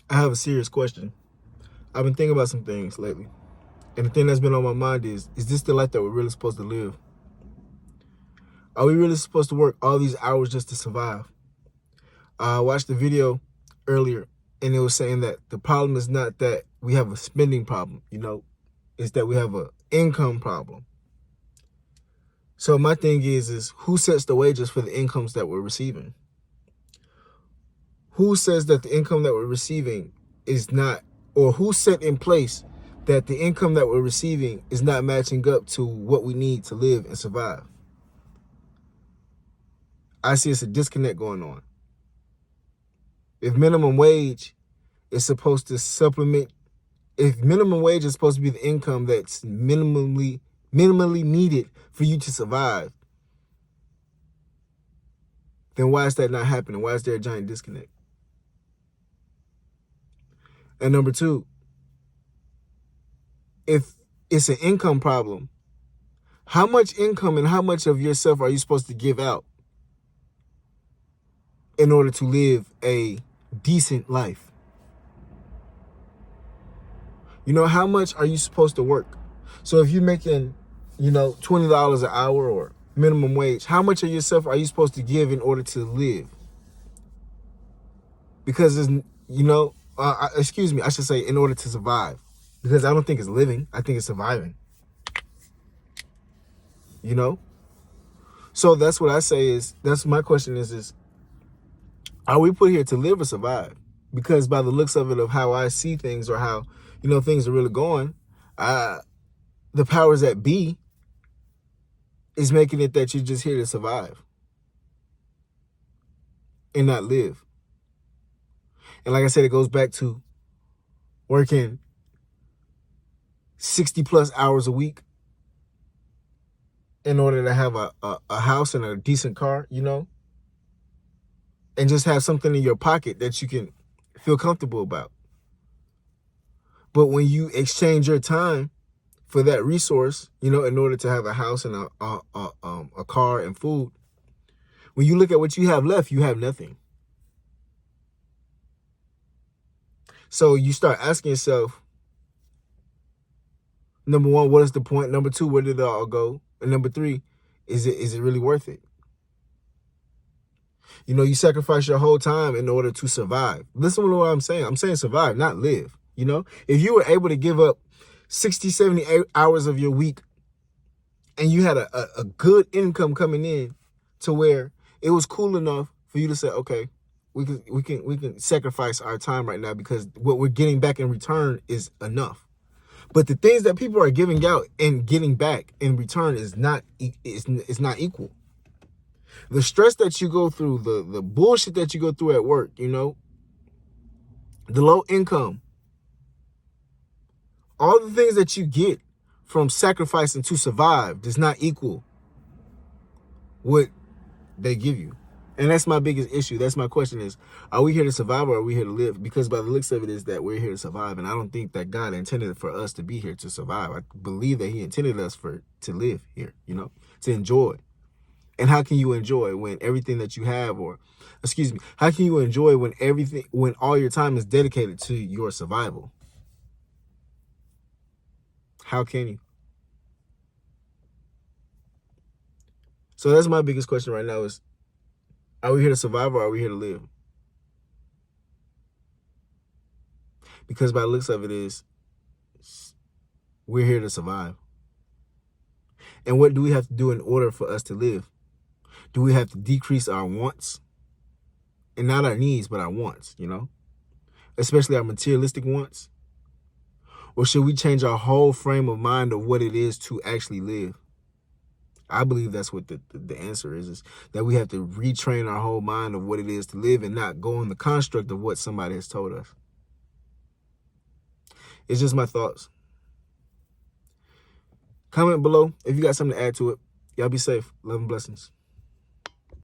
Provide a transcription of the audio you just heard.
I have a serious question. I've been thinking about some things lately. And the thing that's been on my mind is this the life that we're really supposed to live? Are we really supposed to work all these hours just to survive? I watched a video earlier and it was saying that the problem is not that we have a spending problem, it's that we have an income problem. So my thing is who sets the wages for the incomes that we're receiving? Who says that the income that we're receiving is not, or who set in place that the income that we're receiving is not matching up to what we need to live and survive? I see it's a disconnect going on. If minimum wage is supposed to supplement, if minimum wage is supposed to be the income that's minimally needed for you to survive, then why is that not happening? Why is there a giant disconnect? And number two, if it's an income problem, how much income and how much of yourself are you supposed to give out in order to live a decent life? How much are you supposed to work? So if you're making, $20 an hour or minimum wage, how much of yourself are you supposed to give in order to live? Because excuse me, I should say in order to survive. Because I don't think it's living. I think it's surviving. So that's what I say that's my question is, are we put here to live or survive? Because by the looks of it, of how I see things or how, things are really going, the powers that be is making it that you're just here to survive and not live. And like I said, it goes back to working 60 plus hours a week in order to have a house and a decent car, and just have something in your pocket that you can feel comfortable about. But when you exchange your time for that resource, in order to have a house and a car and food, when you look at what you have left, you have nothing. So you start asking yourself, number one, what is the point? Number two, where did it all go? And number three, is it really worth it? You sacrifice your whole time in order to survive. Listen to what I'm saying. I'm saying survive, not live. If you were able to give up 60, 70 hours of your week and you had a good income coming in to where it was cool enough for you to say, okay, we can sacrifice our time right now because what we're getting back in return is enough. But the things that people are giving out and getting back in return is not equal. The stress that you go through, the bullshit that you go through at work, the low income, all the things that you get from sacrificing to survive does not equal what they give you. And that's my biggest issue. That's my question is, are we here to survive or are we here to live? Because by the looks of it is that we're here to survive. And I don't think that God intended for us to be here to survive. I believe that he intended us to live here, to enjoy. And how can you enjoy when everything that you have, how can you enjoy when all your time is dedicated to your survival? How can you? So that's my biggest question right now is, are we here to survive or are we here to live? Because by the looks of it is, we're here to survive. And what do we have to do in order for us to live? Do we have to decrease our wants? And not our needs, but our wants, especially our materialistic wants? Or should we change our whole frame of mind of what it is to actually live? I believe that's what the answer is that we have to retrain our whole mind of what it is to live and not go on the construct of what somebody has told us. It's just my thoughts. Comment below if you got something to add to it. Y'all be safe. Love and blessings.